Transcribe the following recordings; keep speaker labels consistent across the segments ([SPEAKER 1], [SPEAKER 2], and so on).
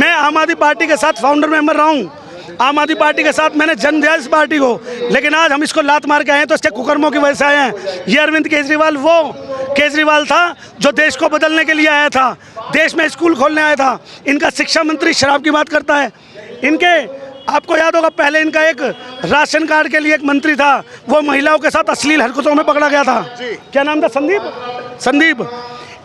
[SPEAKER 1] मैं आम आदमी पार्टी के साथ फाउंडर मेंबर रहा हूँ, आम आदमी पार्टी के साथ मैंने जन्म दिया इस पार्टी को, लेकिन आज हम इसको लात मार के आए हैं तो इसके कुकर्मों की वजह से आए हैं। ये अरविंद केजरीवाल वो केजरीवाल था जो देश को बदलने के लिए आया था, देश में स्कूल खोलने आया था। इनका शिक्षा मंत्री शराब की बात करता है। इनके आपको याद होगा पहले इनका एक राशन कार्ड के लिए एक मंत्री था, वो महिलाओं के साथ अश्लील हरकतों में पकड़ा गया था। क्या नाम था? संदीप।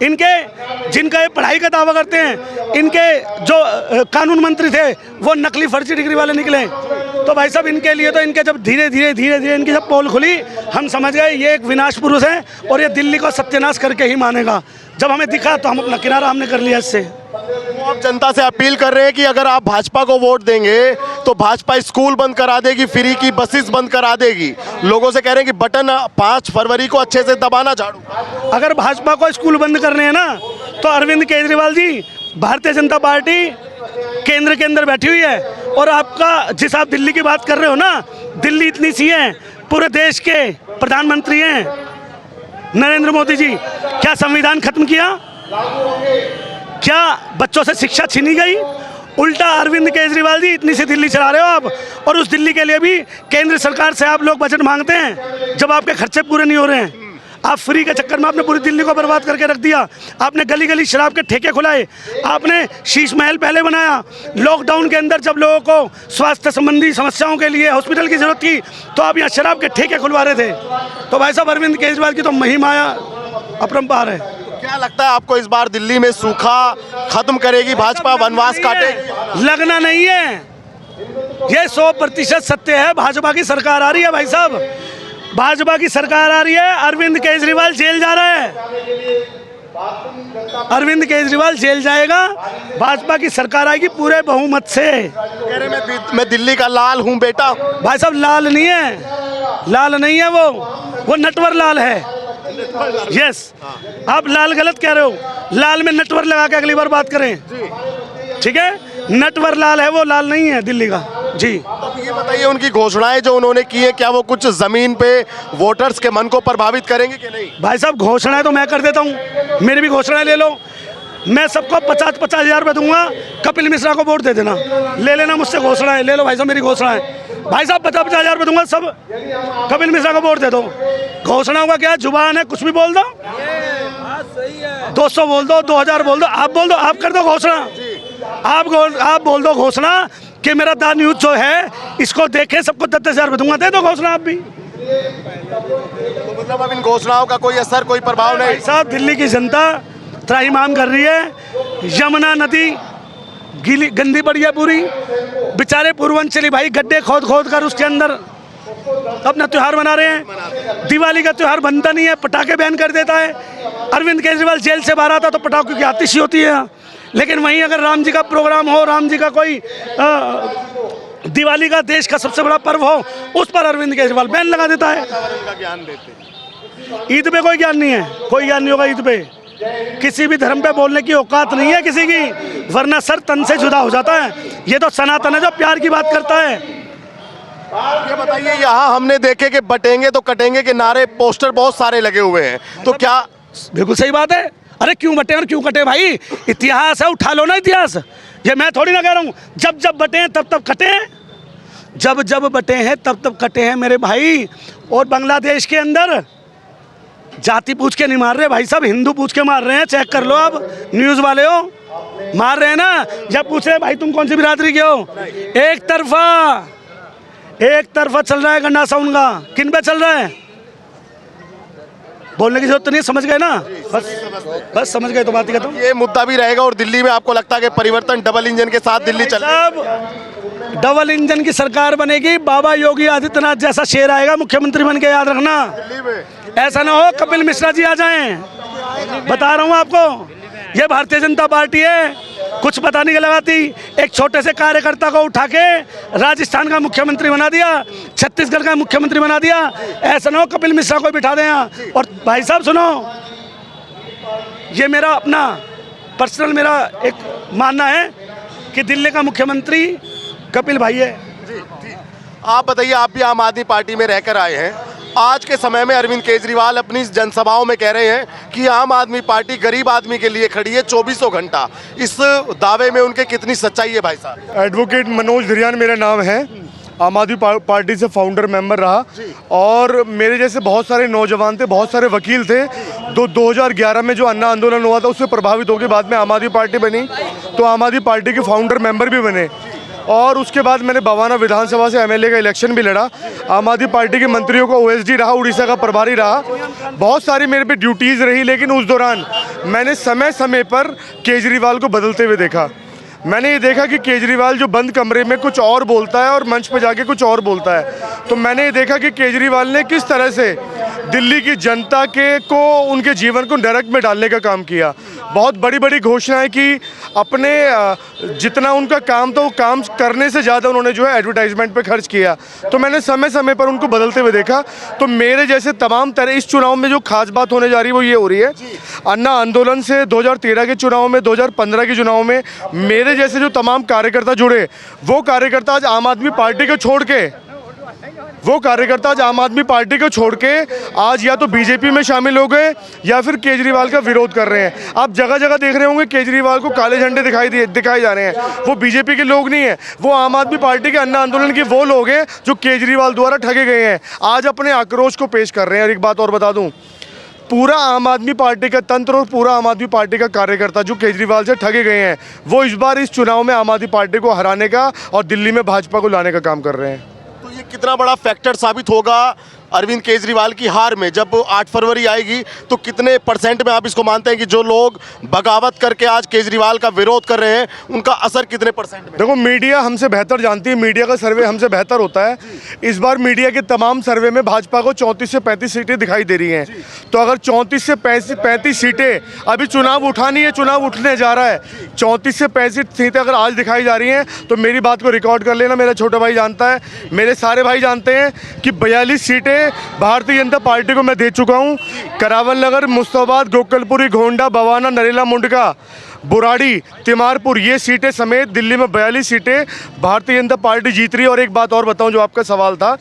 [SPEAKER 1] इनके जिनका ये पढ़ाई का दावा करते हैं, इनके जो कानून मंत्री थे वो नकली फर्जी डिग्री वाले निकले। तो भाई साहब इनके लिए तो इनके जब धीरे धीरे इनकी जब पोल खुली, हम समझ गए ये एक विनाश पुरुष है और ये दिल्ली को सत्यानाश करके ही मानेगा। जब हमें दिखा तो हम अपना किनारा हमने कर लिया इससे।
[SPEAKER 2] वो आप जनता से अपील कर रहे हैं कि अगर आप भाजपा को वोट देंगे तो भाजपा स्कूल बंद करा देगी, फ्री की बसेस बंद करा देगी। लोगों से कह रहे हैं कि बटन 5 फरवरी को अच्छे से दबाना झाड़ू।
[SPEAKER 1] अगर भाजपा को स्कूल बंद करने हैं ना तो अरविंद केजरीवाल जी, भारतीय जनता पार्टी केंद्र के अंदर बैठी हुई है। और आपका जिस आप दिल्ली की बात कर रहे हो ना, दिल्ली इतनी सी है, पूरे देश के प्रधानमंत्री हैं नरेंद्र मोदी जी। क्या संविधान खत्म किया? क्या बच्चों से शिक्षा छीनी गई? उल्टा अरविंद केजरीवाल जी इतनी सी दिल्ली चला रहे हो आप, और उस दिल्ली के लिए भी केंद्र सरकार से आप लोग बजट मांगते हैं जब आपके खर्चे पूरे नहीं हो रहे हैं। आप फ्री के चक्कर में आपने पूरी दिल्ली को बर्बाद करके रख दिया। आपने गली गली शराब के ठेके खुलाए, आपने शीश महल पहले बनाया। लॉकडाउन के अंदर जब लोगों को स्वास्थ्य संबंधी समस्याओं के लिए हॉस्पिटल की जरूरत थी तो आप यहाँ शराब के ठेके खुलवा रहे थे। तो भाई साहब अरविंद केजरीवाल की तो महिमा अपरंपार है।
[SPEAKER 2] क्या लगता है आपको इस बार दिल्ली में सूखा खत्म करेगी भाजपा, वनवास काटेगी?
[SPEAKER 1] लगना नहीं है, ये 100% सत्य है। भाजपा की सरकार आ रही है भाई साहब, भाजपा की सरकार आ रही है। अरविंद केजरीवाल जेल जा रहा है, अरविंद केजरीवाल जेल जाएगा, भाजपा की सरकार आएगी पूरे बहुमत से।
[SPEAKER 2] कह रहे मैं दिल्ली का लाल हूं बेटा।
[SPEAKER 1] भाई साहब लाल नहीं है, लाल नहीं है, वो नटवर लाल है। यस, आप लाल गलत कह रहे हो, लाल में नटवर लगा के अगली बार बात करें, ठीक है? नटवर लाल है, वो लाल नहीं है दिल्ली का जी।
[SPEAKER 2] तो ये बताइए उनकी घोषणाएं जो उन्होंने की है, क्या वो कुछ जमीन पे वोटर्स के मन को प्रभावित करेंगे कि नहीं?
[SPEAKER 1] भाई साहब घोषणाएं तो मैं कर देता हूँ, मेरी भी घोषणाएं ले लो। मैं सबको 50-50 हज़ार रुपये दूंगा, कपिल मिश्रा को वोट दे देना, ले लेना मुझसे घोषणाएं, ले लो भाई साहब मेरी घोषणाएं। भाई साहब 50-50 हज़ार रुपये दूंगा, सब कपिल मिश्रा को वोट दे दो। घोषणाओं का क्या जुबान है, कुछ भी बोल दो, 200 बोल दो, 2000 बोल दो, आप कर दो घोषणा। आप बोल दो घोषणा कि मेरा दा न्यूज जो है इसको देखे, सबको 10-10 हज़ार रुपये दूंगा, दे दो घोषणा आप भी।
[SPEAKER 2] तो मतलब अब इन घोषणाओं का कोई असर, कोई प्रभाव नहीं?
[SPEAKER 1] साहब दिल्ली की जनता त्राहिमाम कर रही है। यमुना नदी गंदी पड़ी है पूरी, बेचारे पूर्वांचली भाई गड्ढे खोद कर उसके अंदर अपना त्यौहार मना रहे हैं। दिवाली का त्यौहार बनता नहीं है, पटाखे बैन कर देता है। अरविंद केजरीवाल जेल से बाहर आता तो पटाखों की आतिशी होती है, लेकिन वहीं अगर राम जी का प्रोग्राम हो, राम जी का कोई दिवाली का देश का सबसे बड़ा पर्व हो, उस पर अरविंद केजरीवाल बैन लगा देता है। ईद पे कोई ज्ञान नहीं है, कोई ज्ञान नहीं होगा ईद पे। किसी भी धर्म पे बोलने की औकात नहीं है किसी की, वरना सर तन से जुदा हो जाता है। ये तो सनातन है जो प्यार की बात करता है।
[SPEAKER 2] ये बताइए, यहाँ हमने देखे कि बटेंगे तो कटेंगे के नारे, पोस्टर बहुत सारे लगे हुए हैं, तो क्या?
[SPEAKER 1] बिल्कुल सही बात है। अरे क्यों बटे और क्यों कटे भाई, इतिहास है, उठा लो ना इतिहास। ये मैं थोड़ी ना कह रहा हूँ जब जब बटे हैं तब तब कटे हैं, जब जब बटे हैं तब तब कटे हैं मेरे भाई। और बांग्लादेश के अंदर जाति पूछ के नहीं मार रहे भाई साहब, हिंदू पूछ के मार रहे हैं। चेक कर लो आप, न्यूज़ वाले हो, मार रहे हैं ना। जब पूछ रहे भाई तुम कौन सी बिरादरी के हो, एक तरफा चल रहा है गंडासा उनका। किन पे चल रहा है, बोलने की जरूरत नहीं, समझ गए ना? बस समझ गए तो बात ही खत्म।
[SPEAKER 2] ये मुद्दा भी रहेगा और दिल्ली में आपको लगता है कि परिवर्तन डबल इंजन के साथ दिल्ली चल?
[SPEAKER 1] अब डबल इंजन की सरकार बनेगी, बाबा योगी आदित्यनाथ जैसा शेर आएगा मुख्यमंत्री बन के, याद रखना।
[SPEAKER 2] दिल्ली में
[SPEAKER 1] ऐसा ना हो कपिल मिश्रा जी आ जाएं, बता रहा हूँ आपको। ये भारतीय जनता पार्टी है, कुछ पता नहीं लगाती। एक छोटे से कार्यकर्ता को उठा के राजस्थान का मुख्यमंत्री बना दिया, छत्तीसगढ़ का मुख्यमंत्री बना दिया। ऐसा ना हो कपिल मिश्रा को बिठा दें यहाँ। और भाई साहब सुनो, ये मेरा अपना पर्सनल मेरा एक मानना है कि दिल्ली का मुख्यमंत्री कपिल भाई है।
[SPEAKER 2] आप बताइए, आप भी आम आदमी पार्टी में रहकर आए हैं, आज के समय में अरविंद केजरीवाल अपनी जनसभाओं में कह रहे हैं कि आम आदमी पार्टी गरीब आदमी के लिए खड़ी है 24 घंटा। इस दावे में उनके कितनी सच्चाई है भाई साहब?
[SPEAKER 3] एडवोकेट मनोज धरियान मेरा नाम है, आम आदमी पार्टी से फाउंडर मेंबर रहा और मेरे जैसे बहुत सारे नौजवान थे, बहुत सारे वकील थे। 2011 में जो अन्ना आंदोलन हुआ था उससे प्रभावित होकर बाद में आम आदमी पार्टी बनी, तो आम आदमी पार्टी के फाउंडर मेंबर भी बने और उसके बाद मैंने बवाना विधानसभा से एमएलए का इलेक्शन भी लड़ा। आम आदमी पार्टी के मंत्रियों को ओएसडी रहा, उड़ीसा का प्रभारी रहा, बहुत सारी मेरे पे ड्यूटीज़ रही। लेकिन उस दौरान मैंने समय समय पर केजरीवाल को बदलते हुए देखा। मैंने ये देखा कि केजरीवाल जो बंद कमरे में कुछ और बोलता है और मंच पर जाके कुछ और बोलता है। तो मैंने ये देखा कि केजरीवाल ने किस तरह से दिल्ली की जनता को उनके जीवन को नरक में डालने का काम किया। बहुत बड़ी बड़ी घोषणाएं की, अपने जितना उनका काम था वो काम करने से ज़्यादा उन्होंने जो है एडवर्टाइजमेंट पे खर्च किया। तो मैंने समय समय पर उनको बदलते हुए देखा। तो मेरे जैसे तमाम तरह इस चुनाव में जो खास बात होने जा रही है वो ये हो रही है, अन्ना आंदोलन से 2013 के चुनाव में, 2015 के चुनाव में मेरे जैसे जो तमाम कार्यकर्ता जुड़े, वो कार्यकर्ता आज आम आदमी पार्टी को छोड़ के आज या तो बीजेपी में शामिल हो गए या फिर केजरीवाल का विरोध कर रहे हैं। आप जगह जगह देख रहे होंगे केजरीवाल को काले झंडे दिखाए जा रहे हैं। वो बीजेपी के लोग नहीं है, वो आम आदमी पार्टी के अन्ना आंदोलन के वो लोग हैं जो केजरीवाल द्वारा ठगे गए हैं, आज अपने आक्रोश को पेश कर रहे हैं। और एक बात और बता दूं, पूरा आम आदमी पार्टी का तंत्र और पूरा आम आदमी पार्टी का कार्यकर्ता जो केजरीवाल से ठगे गए हैं, वो इस बार इस चुनाव में आम आदमी पार्टी को हराने का और दिल्ली में भाजपा को लाने का काम कर रहे हैं।
[SPEAKER 2] तो ये कितना बड़ा फैक्टर साबित होगा अरविंद केजरीवाल की हार में? जब 8 फरवरी आएगी तो कितने परसेंट में आप इसको मानते हैं कि जो लोग बगावत करके आज केजरीवाल का विरोध कर रहे हैं उनका असर कितने परसेंट में?
[SPEAKER 3] देखो, मीडिया हमसे बेहतर जानती है, मीडिया का सर्वे हमसे बेहतर होता है। इस बार मीडिया के तमाम सर्वे में भाजपा को 34 से 35 सीटें दिखाई दे रही हैं। तो अगर 34 से 35 सीटें, अभी चुनाव उठानी है, चुनाव उठने जा रहा है, 34 से 35 सीटें अगर आज दिखाई जा रही हैं तो मेरी बात को रिकॉर्ड कर लेना। मेरा छोटा भाई जानता है, मेरे सारे भाई जानते हैं कि 42 सीटें भारतीय जनता पार्टी को मैं दे चुका हूं। करावल नगर, मुस्तफाबाद, गोकलपुरी, गोंडा, बवाना, नरेला, मुंडका, बुराड़ी, तिमारपुर, ये सीटें समेत दिल्ली में 42 सीटें भारतीय जनता पार्टी जीत रही है। और एक बात और बताऊं, जो आपका सवाल था,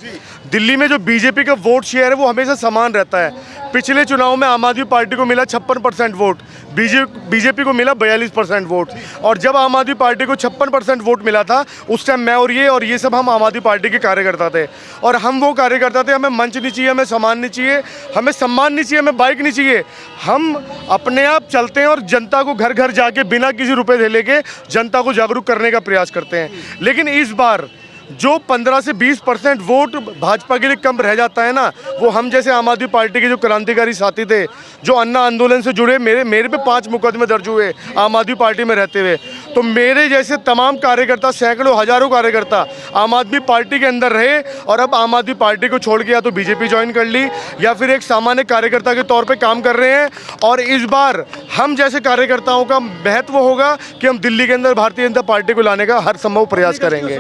[SPEAKER 3] दिल्ली में जो बीजेपी का वोट शेयर है वो हमेशा समान रहता है। पिछले चुनाव में आम आदमी पार्टी को मिला 56% वोट, बीजेपी को मिला 42% वोट। और जब आम आदमी पार्टी को 56% वोट मिला था उस टाइम मैं और ये सब हम आम आदमी पार्टी के कार्यकर्ता थे। और हम वो कार्यकर्ता थे, हमें मंच नहीं चाहिए, हमें सम्मान नहीं चाहिए, हमें बाइक नहीं चाहिए। हम अपने आप चलते हैं और जनता को घर घर जाके बिना किसी रुपए दे लेके जनता को जागरूक करने का प्रयास करते हैं। लेकिन इस बार जो 15 से 20% वोट भाजपा के लिए कम रह जाता है ना, वो हम जैसे आम आदमी पार्टी के जो क्रांतिकारी साथी थे, जो अन्ना आंदोलन से जुड़े, मेरे पे 5 मुकदमे दर्ज हुए आम आदमी पार्टी में रहते हुए। तो मेरे जैसे तमाम कार्यकर्ता, सैकड़ों हजारों कार्यकर्ता आम आदमी पार्टी के अंदर रहे और अब आम आदमी पार्टी को छोड़ के या तो बीजेपी ज्वाइन कर ली या फिर एक सामान्य कार्यकर्ता के तौर पर काम कर रहे हैं। और इस बार हम जैसे कार्यकर्ताओं का महत्व होगा कि हम दिल्ली के अंदर भारतीय जनता पार्टी को लाने का हर संभव प्रयास करेंगे।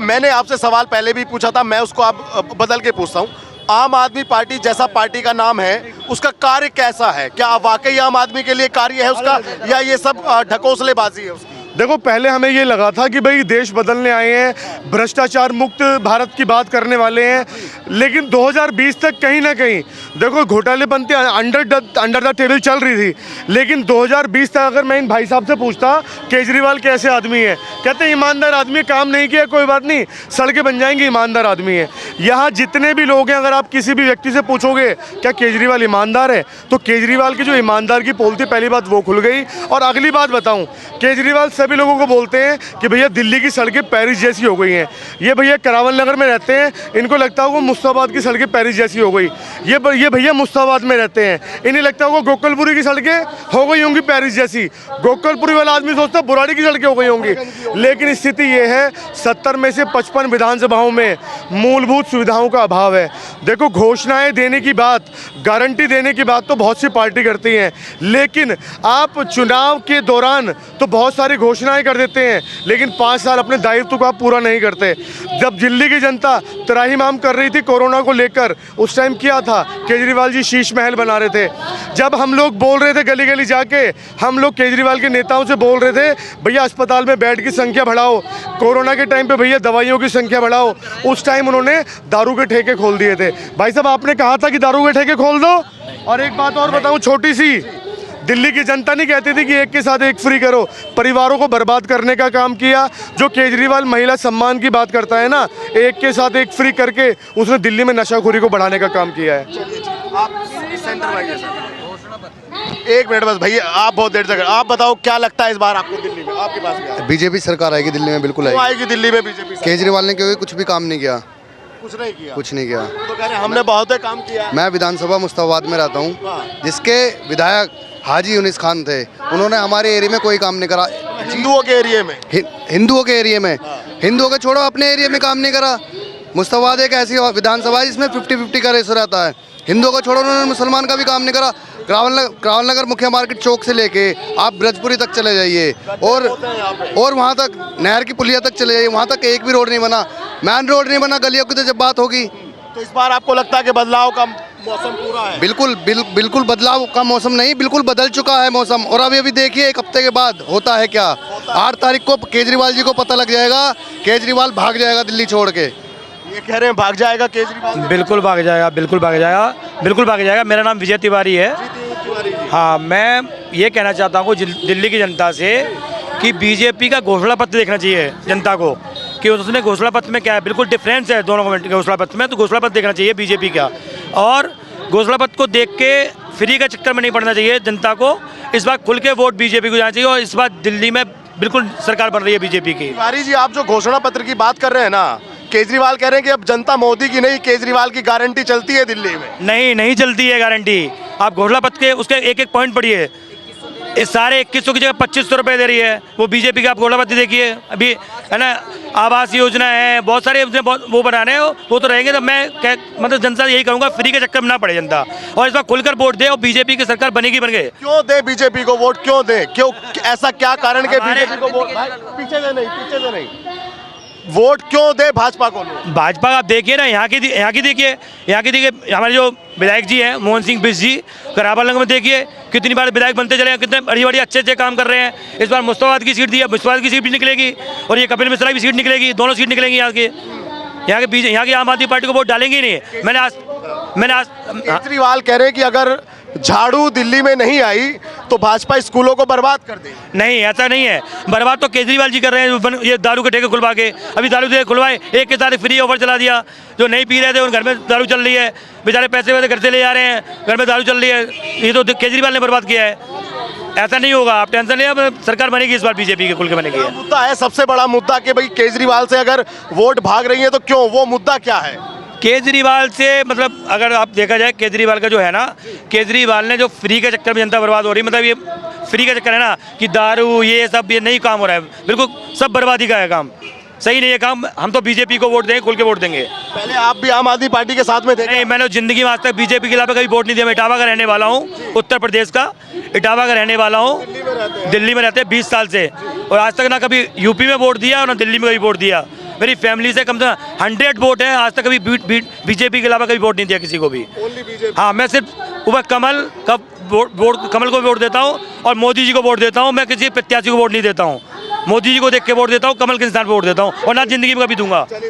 [SPEAKER 2] मैंने आपसे सवाल पहले भी पूछा था, मैं उसको आप बदल के पूछता हूँ। आम आदमी पार्टी जैसा पार्टी का नाम है, उसका कार्य कैसा है? क्या वाकई आम आदमी के लिए कार्य है उसका, या ये सब ढकोसलेबाजी है उसकी?
[SPEAKER 3] देखो, पहले हमें ये लगा था कि भाई देश बदलने आए हैं, भ्रष्टाचार मुक्त भारत की बात करने वाले हैं। लेकिन 2020 तक कहीं ना कहीं देखो घोटालेपंती अंडर द टेबल चल रही थी। लेकिन 2020 तक अगर मैं इन भाई साहब से पूछता केजरीवाल कैसे आदमी है, कहते हैं ईमानदार आदमी, काम नहीं किया कोई बात नहीं, सड़कें बन जाएंगी, ईमानदार आदमी है। यहाँ जितने भी लोग हैं, अगर आप किसी भी व्यक्ति से पूछोगे क्या केजरीवाल ईमानदार है, तो केजरीवाल की जो ईमानदार की पोल थी, पहली बात वो खुल गई। और अगली बात बताऊँ, केजरीवाल सभी लोगों को बोलते हैं कि भैया दिल्ली की सड़कें पेरिस जैसी हो गई हैं। ये भैया करावल नगर में रहते हैं, इनको लगता होगा मुस्तफाबाद की सड़कें पेरिस जैसी हो गई। ये भैया मुस्तफाबाद में रहते हैं, इन्हें लगता होगा गोकलपुरी की सड़कें हो गई होंगी पेरिस जैसी। गोकलपुरी वाला आदमी सोचता है बुराड़ी की सड़कें हो गई होंगी। लेकिन स्थिति ये है, 70 में से 55 विधानसभाओं में मूलभूत सुविधाओं का अभाव है। देखो, घोषणाएं देने की बात, गारंटी देने की बात तो बहुत सी पार्टी करती हैं, लेकिन आप चुनाव के दौरान तो बहुत सारी घोषणाएं कर देते हैं, लेकिन 5 साल अपने दायित्व को आप पूरा नहीं करते। जब दिल्ली की जनता त्राहिमाम कर रही थी कोरोना को लेकर उस टाइम किया था, केजरीवाल जी शीश महल बना रहे थे। जब हम लोग बोल रहे थे गली गली जाके, हम लोग केजरीवाल के नेताओं से बोल रहे थे भैया अस्पताल में बेड की संख्या बढ़ाओ, कोरोना के टाइम पे भैया दवाइयों की संख्या बढ़ाओ, उस टाइम उन्होंने दारू के ठेके खोल दिए थे। भाई साहब आपने कहा था कि दारू के ठेके खोल दो। और एक बात और बताऊं छोटी सी, दिल्ली की जनता नहीं कहती थी कि एक के साथ एक फ्री करो, परिवारों को बर्बाद करने का काम किया। जो केजरीवाल महिला सम्मान की बात करता है ना, एक के साथ एक फ्री करके उसने दिल्ली में नशाखोरी को बढ़ाने का काम किया है।
[SPEAKER 2] आप सेंटर में आइए। एक मिनट बस भैया, आप बहुत देर तक, आप बताओ क्या लगता है इस बार आपको दिल्ली में, आपके पास क्या है?
[SPEAKER 4] बीजेपी सरकार आएगी दिल्ली में, बिल्कुल
[SPEAKER 2] क्यों
[SPEAKER 4] आएगी।
[SPEAKER 2] आएगी दिल्ली में बीजेपी?
[SPEAKER 4] केजरीवाल ने क्योंकि कुछ भी काम नहीं किया,
[SPEAKER 2] कुछ नहीं किया।
[SPEAKER 4] कुछ नहीं किया।
[SPEAKER 2] तो कह रहे हैं हमने बहुत काम किया है।
[SPEAKER 4] मैं विधानसभा मुस्ताबाद में रहता हूँ,
[SPEAKER 2] हाँ।
[SPEAKER 4] जिसके विधायक हाजी यूनिस खान थे, उन्होंने हमारे एरिया में कोई काम नहीं करा।
[SPEAKER 2] हिंदुओं के एरिया में,
[SPEAKER 4] हिंदुओं के एरिया में, हिंदुओं के छोड़ो अपने एरिया में काम नहीं करा। मुस्ताबाद एक ऐसी विधानसभा है जिसमें 50-50 का रेशो रहता है। हिंदुओं को छोड़ो, उन्होंने मुसलमान का भी काम नहीं करा। क्रावल नगर मुख्य मार्केट चौक से लेके आप ब्रजपुरी तक चले जाइए और वहाँ तक नहर की पुलिया तक चले जाइए, वहाँ तक एक भी रोड नहीं बना, मेन रोड नहीं बना गलियों की। तो जब बात होगी
[SPEAKER 2] तो इस बार आपको लगता है कि बदलाव का मौसम पूरा है?
[SPEAKER 4] बिल्कुल बदलाव का मौसम नहीं, बिल्कुल बदल चुका है मौसम। और अभी देखिए एक हफ्ते के बाद होता है क्या। 8 तारीख को केजरीवाल जी को पता लग जाएगा, केजरीवाल भाग जाएगा दिल्ली छोड़ के।
[SPEAKER 2] ये कह रहे हैं भाग जाएगा केजरीवाल?
[SPEAKER 5] बिल्कुल भाग जाएगा, बिल्कुल भाग जाएगा, बिल्कुल भाग जाएगा। मेरा नाम विजय तिवारी है। हाँ, मैं ये कहना चाहता हूँ दिल्ली की जनता से कि बीजेपी का घोषणा पत्र देखना चाहिए जनता को, कि उसमें घोषणा पत्र में क्या है, बिल्कुल डिफरेंस है दोनों गवर्नमेंट के घोषणा पत्र में। तो घोषणा पत्र देखना चाहिए बीजेपी का, और घोषणा पत्र को देख के फ्री का चक्कर में नहीं पड़ना चाहिए जनता को। इस बार खुल के वोट बीजेपी को जाना चाहिए, और इस बार दिल्ली में बिल्कुल सरकार बन रही है बीजेपी की।
[SPEAKER 2] तिवारी जी, आप जो घोषणा पत्र की बात कर रहे हैं ना, केजरीवाल कह रहे हैं कि अब जनता मोदी की नहीं, केजरीवाल की गारंटी चलती है दिल्ली में।
[SPEAKER 5] नहीं चलती है गारंटी। आप घोषणा पत्र के उसके एक पॉइंट पढ़िए। इस सारे 2100 की जगह 2500 रुपये दे रही है वो बीजेपी का। आप घोषणा पत्र देखिए अभी, है ना, आवास योजना है, बहुत सारे वो बना रहे हो, वो तो रहेंगे। तो मैं मतलब जनता से यही कहूँगा, फ्री के चक्कर में ना पड़े जनता, और इस बार खुलकर वोट दे, और बीजेपी की सरकार बनेगी बन गए।
[SPEAKER 2] क्यों दे बीजेपी को वोट, क्यों दे, क्यों, ऐसा क्या कारण के बीजेपी को वोट? पीछे से नहीं, वोट क्यों दे भाजपा को?
[SPEAKER 5] भाजपा आप देखिए ना, यहाँ की देखिए हमारे जो विधायक जी हैं मोहन सिंह बिष्ट जी, करावल नगर में देखिए कितनी बार विधायक बनते चले हैं, कितने बड़ी अच्छे काम कर रहे हैं। इस बार मुस्ताबाद की सीट दी है, मुस्ताबाद की सीट भी निकलेगी, और ये कपिल मिश्रा की सीट निकलेगी, दोनों सीट निकलेंगी यहाँ की आम आदमी पार्टी को वोट डालेंगे ही नहीं। मैंने आज
[SPEAKER 2] केजरीवाल कह रहे हैं कि अगर झाड़ू दिल्ली में नहीं आई तो भाजपा स्कूलों को बर्बाद कर देगी।
[SPEAKER 5] नहीं, ऐसा नहीं है। बर्बाद तो केजरीवाल जी कर रहे हैं, ये दारू के ठेके खुलवा के। अभी दारू ठेके खुलवाए, एक के साथ फ्री ऑफर चला दिया। जो नहीं पी रहे थे उन घर में दारू चल रही है, बेचारे पैसे वैसे घर से ले जा रहे हैं, घर में दारू चल रही है। ये तो केजरीवाल ने बर्बाद किया है। ऐसा नहीं होगा, आप टेंशन नहीं, अब सरकार बनेगी इस बार बीजेपी के खुल के बनेगी।
[SPEAKER 2] मुद्दा है सबसे बड़ा मुद्दा कि भाई केजरीवाल से अगर वोट भाग रही है तो क्यों, वो मुद्दा क्या है?
[SPEAKER 5] केजरीवाल से मतलब अगर आप देखा जाए, केजरीवाल का जो है ना, केजरीवाल ने जो फ्री के चक्कर में जनता बर्बाद हो रही है, मतलब ये फ्री का चक्कर है ना, कि दारू ये सब ये नहीं काम हो रहा है, बिल्कुल सब बर्बादी का है काम, सही नहीं है काम। हम तो बीजेपी को वोट देंगे, खुल के वोट देंगे।
[SPEAKER 2] पहले आप भी आम आदमी पार्टी के साथ में थे?
[SPEAKER 5] नहीं, मैंने जिंदगी में आज तक बीजेपी के अलावा कभी वोट नहीं दिया। मैं इटावा का रहने वाला हूँ, उत्तर प्रदेश का इटावा का रहने वाला हूँ। दिल्ली में रहते हैं 20 साल से, और आज तक ना कभी यूपी में वोट दिया और ना दिल्ली में कभी वोट दिया। मेरी फैमिली से कम से कम 100 वोट है, आज तक कभी बीजेपी के अलावा कभी वोट नहीं दिया किसी को भी। हाँ, मैं सिर्फ ऊपर कमल को वोट देता हूँ, और मोदी जी को वोट देता हूँ। मैं किसी प्रत्याशी को वोट नहीं देता हूँ, मोदी जी को देख के वोट देता हूँ, कमल के इंसान पर वोट देता हूँ, और ना जिंदगी में कभी दूंगा।